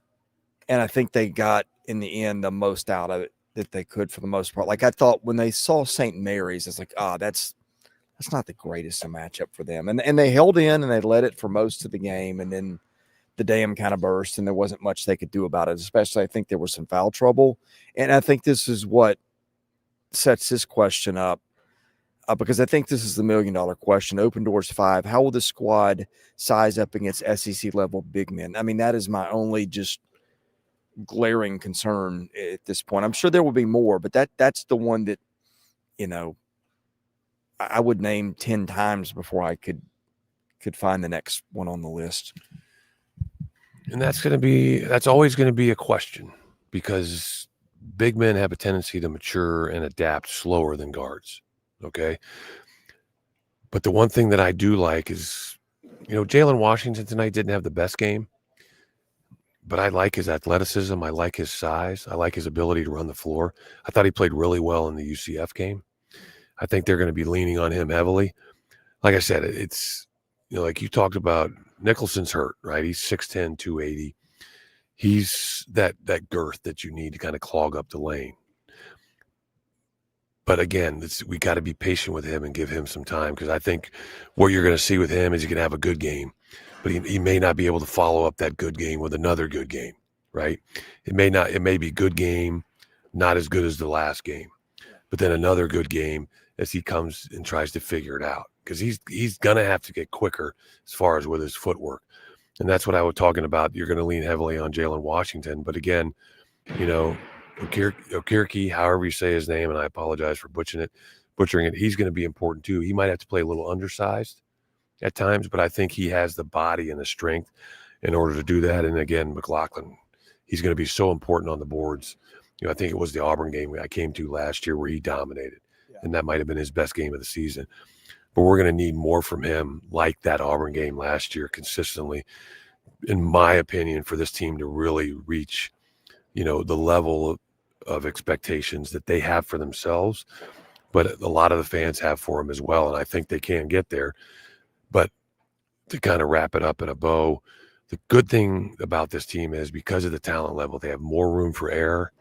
And I think they got, in the end, the most out of it that they could for the most part. Like I thought when they saw St. Mary's, it's like, that's not the greatest matchup for them. And they held in and they led it for most of the game. And then the dam kind of burst and there wasn't much they could do about it. Especially I think there was some foul trouble. And I think this is what sets this question up because I think this is the $1 million question. Open Doors 5, how will the squad size up against SEC level big men? I mean, that is my only just glaring concern at this point. I'm sure there will be more, but that's the one that, I would name 10 times before I could find the next one on the list. And that's always going to be a question because big men have a tendency to mature and adapt slower than guards. Okay. But the one thing that I do like is, Jalen Washington tonight didn't have the best game, but I like his athleticism. I like his size. I like his ability to run the floor. I thought he played really well in the UCF game. I think they're going to be leaning on him heavily. Like I said, it's, like you talked about, Nicholson's hurt, right? He's 6'10", 280. He's that girth that you need to kind of clog up the lane. But again, we got to be patient with him and give him some time because I think what you're going to see with him is he can have a good game, but he may not be able to follow up that good game with another good game, right? It may be good game, not as good as the last game, but then another good game as he comes and tries to figure it out, because he's gonna have to get quicker as far as with his footwork. And that's what I was talking about. You're going to lean heavily on Jalen Washington. But again, Okirky, however you say his name, and I apologize for butchering it, he's going to be important too. He might have to play a little undersized at times, but I think he has the body and the strength in order to do that. And again, McLaughlin, he's going to be so important on the boards. I think it was the Auburn game I came to last year where he dominated, and that might have been his best game of the season. But we're going to need more from him, like that Auburn game last year, consistently, in my opinion, for this team to really reach, the level of expectations that they have for themselves, but a lot of the fans have for them as well. And I think they can get there. But to kind of wrap it up in a bow, the good thing about this team is because of the talent level, they have more room for error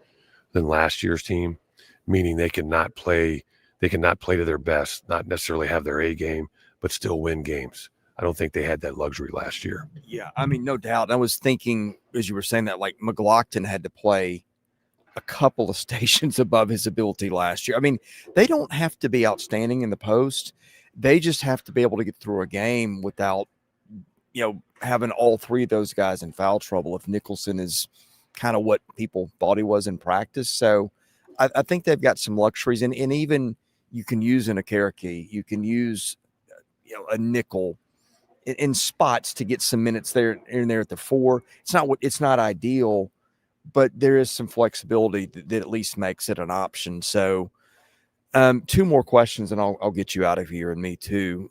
than last year's team, meaning they cannot play to their best, not necessarily have their A game, but still win games. I don't think they had that luxury last year. Yeah, I mean, no doubt. I was thinking as you were saying that, like, McLaughlin had to play a couple of stations above his ability last year. I mean, they don't have to be outstanding in the post. They just have to be able to get through a game without, having all three of those guys in foul trouble if Nicholson is kind of what people thought he was in practice. So I think they've got some luxuries. And even you can use an Okirky, you can use, a nickel in spots to get some minutes there in there at the 4. It's not ideal, but there is some flexibility that at least makes it an option. So 2 more questions and I'll get you out of here, and me too.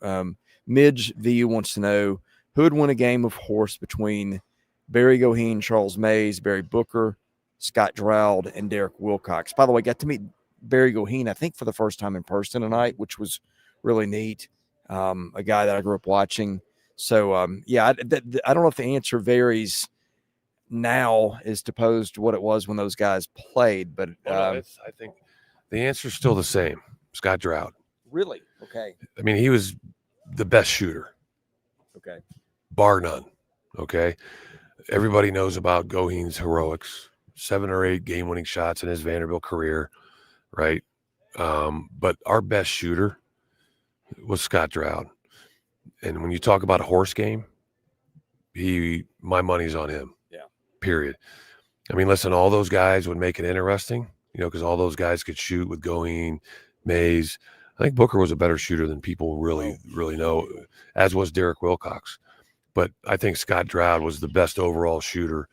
Midge VU wants to know who would win a game of horse between Barry Goheen, Charles Mays, Barry Booker, Scott Droud, and Derek Wilcox. By the way, got to meet Barry Goheen, I think, for the first time in person tonight, which was really neat. A guy that I grew up watching. So, I don't know if the answer varies now as opposed to what it was when those guys played, but I think the answer is still the same. Scott Droud. Really? Okay. I mean, he was the best shooter. Okay. Bar none. Okay. Everybody knows about Goheen's heroics, 7 or 8 game-winning shots in his Vanderbilt career, right? But our best shooter was Scott Droud. And when you talk about a horse game, my money's on him. Yeah. Period. I mean, listen, all those guys would make it interesting, because all those guys could shoot with Goheen, Mays. I think Booker was a better shooter than people really know, as was Derek Wilcox. But I think Scott Droud was the best overall shooter.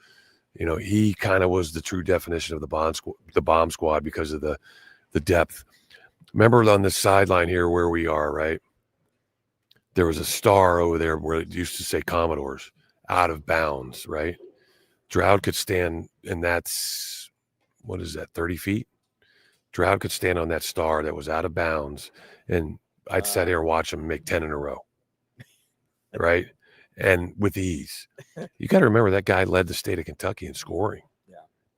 He kind of was the true definition of the bomb squad because of the depth. Remember on this sideline here where we are, right? There was a star over there where it used to say Commodores, out of bounds, right? Droud could stand, and that's, 30 feet? Droud could stand on that star that was out of bounds, and I'd sit here and watch him make 10 in a row, right? And with ease. You got to remember that guy led the state of Kentucky in scoring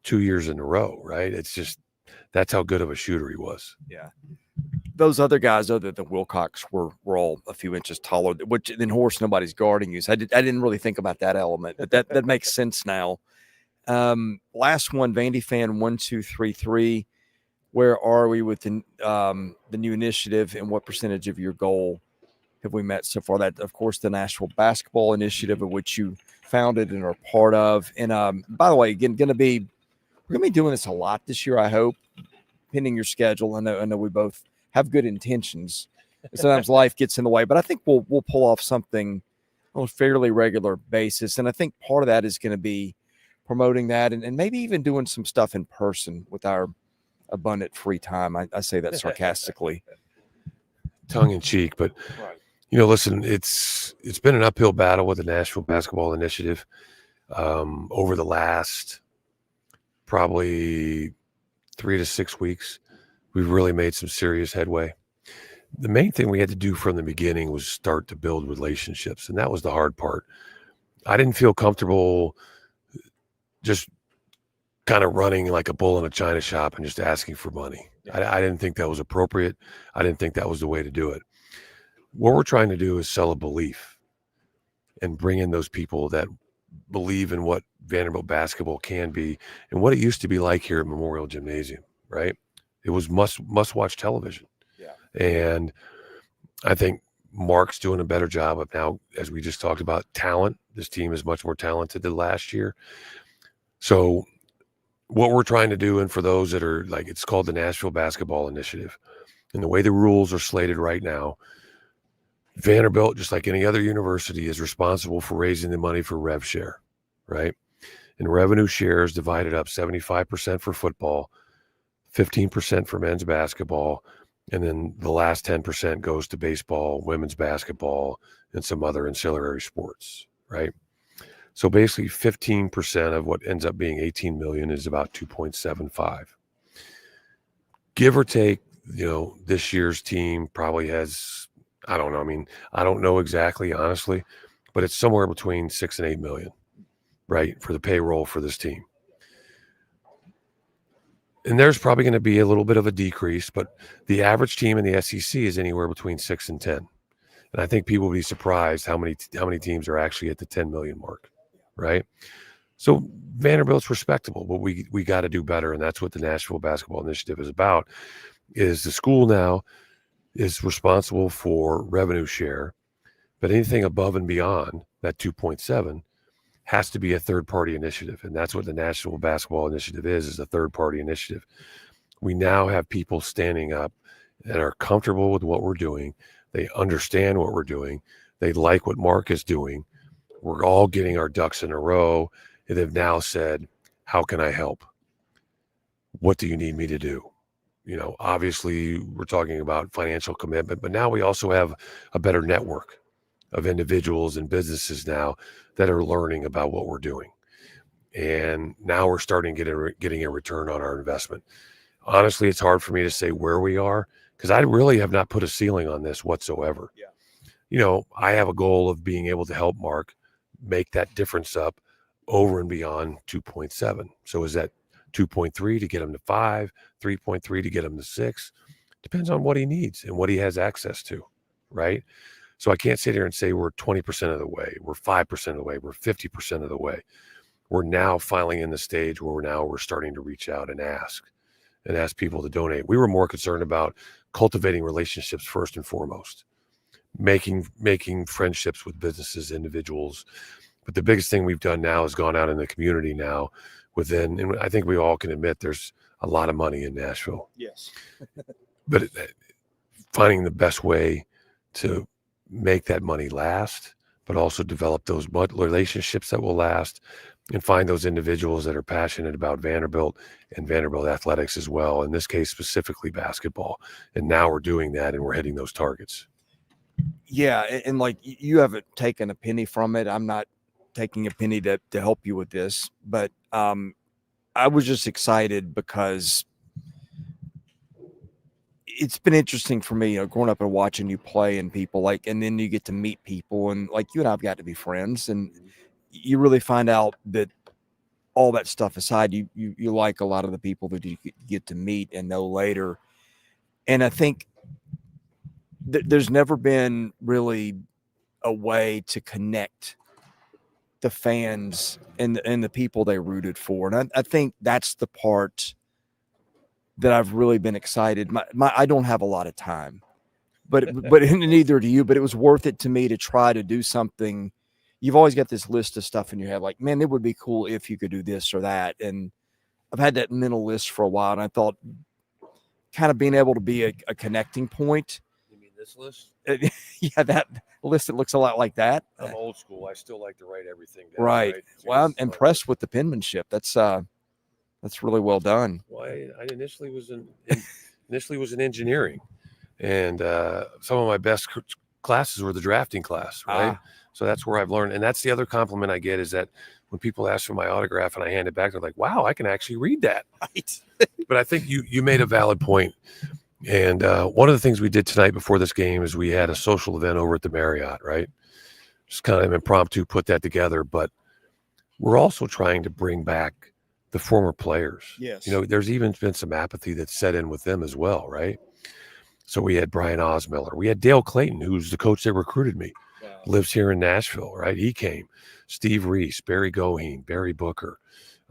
2 years in a row, right? It's just, that's how good of a shooter he was. Yeah. Those other guys, other than Wilcox, were all a few inches taller, which in horse, nobody's guarding you. So I didn't really think about that element, but that makes sense now. Last one, Vandy fan 1233. Where are we with the new initiative, and what percentage of your goal have we met so far? That, of course, the Nashville Basketball Initiative, of which you founded and are part of. And by the way, again, we're going to be doing this a lot this year, I hope, pending your schedule. I know we both have good intentions. Sometimes life gets in the way, but I think we'll pull off something on a fairly regular basis. And I think part of that is going to be promoting that and maybe even doing some stuff in person with our abundant free time. I say that sarcastically. Tongue in cheek, but listen, it's been an uphill battle with the Nashville Basketball Initiative over the last probably 3 to 6 weeks. We've really made some serious headway. The main thing we had to do from the beginning was start to build relationships, and that was the hard part. I didn't feel comfortable just kind of running like a bull in a china shop and just asking for money. I didn't think that was appropriate. I didn't think that was the way to do it. What we're trying to do is sell a belief and bring in those people that believe in what Vanderbilt basketball can be and what it used to be like here at Memorial Gymnasium. right? It was must watch television. Yeah. And I think Mark's doing a better job of now, as we just talked about, talent. This team is much more talented than last year. So what we're trying to do, and for those that are like, it's called the Nashville Basketball Initiative. And the way the rules are slated right now, Vanderbilt, just like any other university, is responsible for raising the money for rev share, right? And revenue share is divided up 75% for football, 15% for men's basketball, and then the last 10% goes to baseball, women's basketball, and some other ancillary sports, right? So basically 15% of what ends up being 18 million is about 2.75. Give or take, this year's team probably has, I don't know. I mean, I don't know exactly, honestly, but it's somewhere between 6 and 8 million, right, for the payroll for this team. And there's probably going to be a little bit of a decrease, but the average team in the SEC is anywhere between 6 and 10. And I think people will be surprised how many teams are actually at the 10 million mark, right? So Vanderbilt's respectable, but we got to do better, and that's what the Nashville Basketball Initiative is about. Is the school now is responsible for revenue share, but anything above and beyond that 2.7 has to be a third-party initiative, and that's what the National Basketball Initiative is a third-party initiative. We now have people standing up that are comfortable with what we're doing. They understand what we're doing. They like what Mark is doing. We're all getting our ducks in a row, and they've now said, how can I help? What do you need me to do? Obviously, we're talking about financial commitment, but now we also have a better network of individuals and businesses now that are learning about what we're doing. And now we're starting getting a return on our investment. Honestly, it's hard for me to say where we are because I really have not put a ceiling on this whatsoever. Yeah. I have a goal of being able to help Mark make that difference up over and beyond 2.7. So is that 2.3 to get him to 5, 3.3 to get him to 6? Depends on what he needs and what he has access to, right? So I can't sit here and say we're 20% of the way, we're 5% of the way, we're 50% of the way. We're now finally in the stage where we're starting to reach out and ask people to donate. We were more concerned about cultivating relationships first and foremost, making friendships with businesses, individuals. But the biggest thing we've done now is gone out in the community now and I think we all can admit there's a lot of money in Nashville. Yes. But finding the best way to make that money last, but also develop those relationships that will last and find those individuals that are passionate about Vanderbilt and Vanderbilt athletics as well. In this case, specifically basketball. And now we're doing that and we're hitting those targets. Yeah. And like you haven't taken a penny from it. I'm not taking a penny to help you with this, but I was just excited because it's been interesting for me, growing up and watching you play and people and then you get to meet people and like you and I've got to be friends and you really find out that all that stuff aside, you like a lot of the people that you get to meet and know later. And I think there's never been really a way to connect the fans and the people they rooted for. And I think that's the part that I've really been excited. I don't have a lot of time, but neither do you, but it was worth it to me to try to do something. You've always got this list of stuff in your head, like, man, it would be cool if you could do this or that. And I've had that mental list for a while. And I thought kind of being able to be a connecting point. You mean this list? Yeah, that list that looks a lot like that. I'm old school. I still like to write everything down. Right. Well, I'm impressed with the penmanship. That's really well done. Well, I initially was in engineering, and some of my best classes were the drafting class, right? So that's where I've learned, and that's the other compliment I get is that when people ask for my autograph and I hand it back, they're like, "Wow, I can actually read that." Right. But I think you made a valid point. And one of the things we did tonight before this game is we had a social event over at the Marriott, right? Just kind of impromptu put that together, but we're also trying to bring back the former players. Yes. There's even been some apathy that's set in with them as well, right? So we had Brian Osmiller. We had Dale Clayton, who's the coach that recruited me, lives here in Nashville, right? He came. Steve Reese, Barry Goheen, Barry Booker,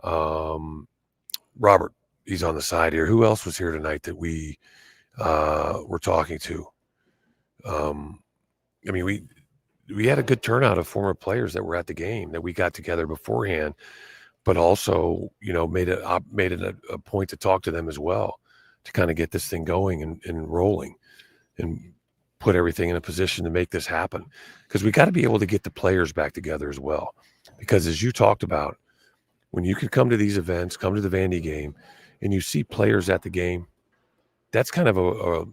Robert, he's on the side here. Who else was here tonight that we were talking to? I mean, we had a good turnout of former players that were at the game that we got together beforehand, but also, made it a point to talk to them as well to kind of get this thing going and rolling and put everything in a position to make this happen. Because we got to be able to get the players back together as well. Because as you talked about, when you can come to these events, come to the Vandy game, and you see players at the game, that's kind of a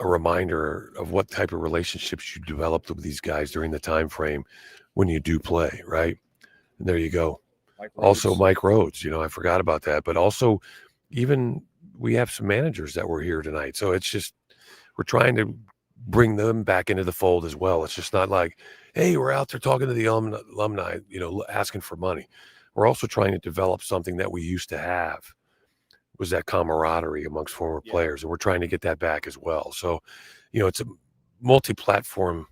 reminder of what type of relationships you developed with these guys during the time frame when you do play, right? And there you go. Also, Mike Rhodes, I forgot about that. But also, even we have some managers that were here tonight. So it's just, we're trying to bring them back into the fold as well. It's just not like, hey, we're out there talking to the alumni, asking for money. We're also trying to develop something that we used to have, was that camaraderie amongst former players. And we're trying to get that back as well. So, it's a multi-platform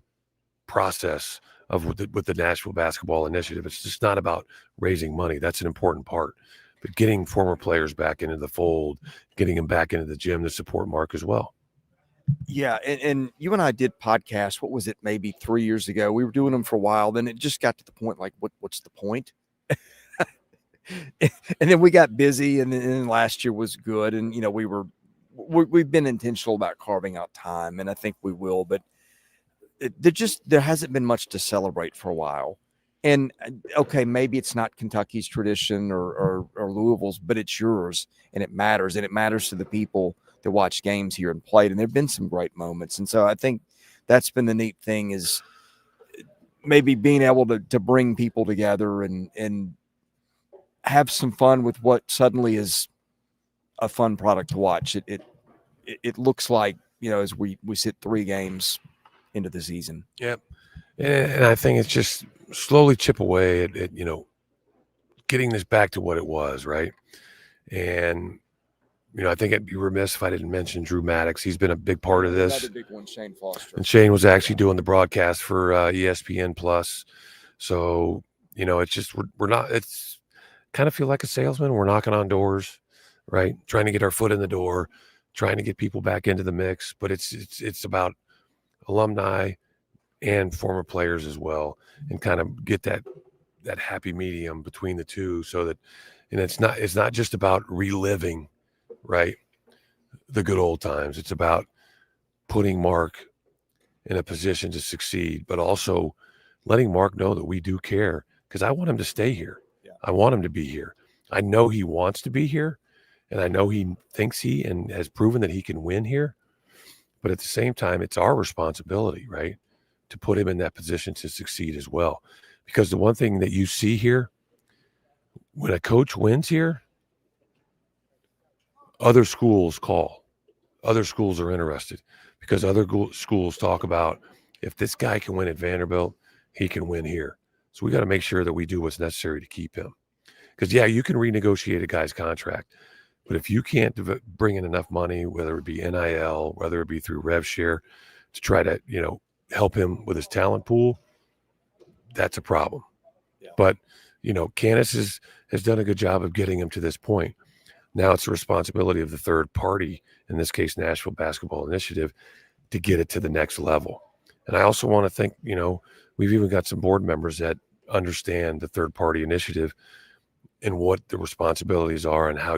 process with the Nashville Basketball Initiative. It's just not about raising money. That's an important part. But getting former players back into the fold, getting them back into the gym to support Mark as well. Yeah, and you and I did podcasts. What was it? Maybe 3 years ago. We were doing them for a while. Then it just got to the point like, what's the point? And then we got busy, and then last year was good. And we've been intentional about carving out time, and I think we will. But there hasn't been much to celebrate for a while. And okay, maybe it's not Kentucky's tradition or Louisville's, but it's yours, and it matters to the people that watch games here and played. And there've been some great moments. And so I think that's been the neat thing, is maybe being able to bring people together and have some fun with what suddenly is a fun product to watch. It looks like, as we sit 3 games into the season. Yep. And I think it's just slowly chip away at getting this back to what it was, right? And I think I'd be remiss if I didn't mention Drew Maddox. He's been a big part of this. Another big one, Shane Foster. And Shane was actually doing the broadcast for ESPN Plus. So, it's just, we're not, it's kind of feel like a salesman. We're knocking on doors, right? Trying to get our foot in the door, trying to get people back into the mix. But it's about alumni and former players as well, and kind of get that happy medium between the two, so that, and it's not just about reliving, right, the good old times. It's about putting Mark in a position to succeed, but also letting Mark know that we do care, because I want him to stay here. Yeah. I want him to be here. I know he wants to be here, and I know he thinks and has proven that he can win here. But at the same time, it's our responsibility, right, to put him in that position to succeed as well. Because the one thing that you see here, when a coach wins here, other schools call. Other schools are interested, because other schools talk about, if this guy can win at Vanderbilt, he can win here. So we got to make sure that we do what's necessary to keep him. Because, you can renegotiate a guy's contract, but if you can't bring in enough money, whether it be NIL, whether it be through rev share, to try to, help him with his talent pool, that's a problem. Yeah. But, Candace has done a good job of getting him to this point. Now it's the responsibility of the third party, in this case, Nashville Basketball Initiative, to get it to the next level. And I also want to think, we've even got some board members that understand the third party initiative and what the responsibilities are, and how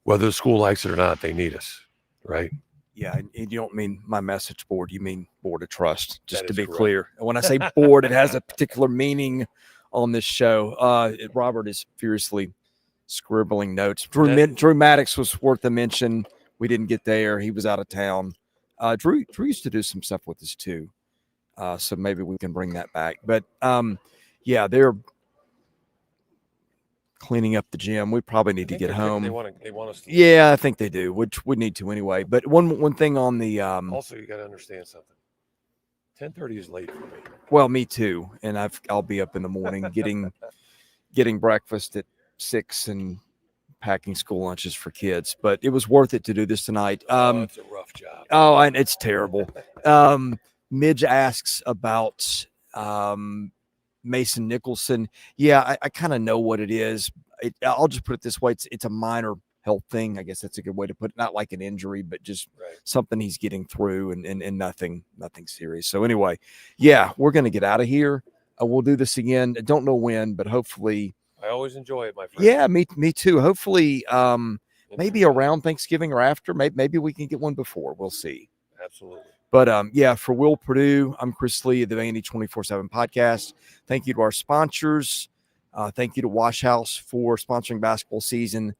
whether the school likes it or not, they need us, right? Yeah, and you don't mean my message board. You mean board of trust, just to be correct. clear. And when I say board, it has a particular meaning on this show. Robert is furiously scribbling notes. Drew Maddox was worth a mention. We didn't get there. He was out of town. Drew used to do some stuff with us too. So maybe we can bring that back. But they're cleaning up the gym. We probably need to get home. They want us to. Yeah, I think they do, which we need to anyway. But one thing on the also, you got to understand something. 10:30 is late for me. Well, me too. And I'll be up in the morning getting breakfast at 6 and packing school lunches for kids. But it was worth it to do this tonight. It's a rough job. Oh, and it's terrible. Midge asks about Mason Nicholson. Yeah, I kind of know what it is. I'll just put it this way. It's a minor health thing. I guess that's a good way to put it. Not like an injury, but just Right. something he's getting through, and nothing serious. So anyway, yeah, we're going to get out of here. We'll do this again. I don't know when, but hopefully. I always enjoy it, my friend. Yeah, me too. Hopefully, maybe around Thanksgiving or after. Maybe we can get one before. We'll see. Absolutely. But yeah, for Will Perdue, I'm Chris Lee of the Vandy 24/7 podcast. Thank you to our sponsors. Thank you to Wash House for sponsoring basketball season.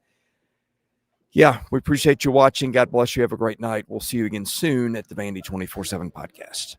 Yeah, we appreciate you watching. God bless you. Have a great night. We'll see you again soon at the Vandy 24/7 podcast.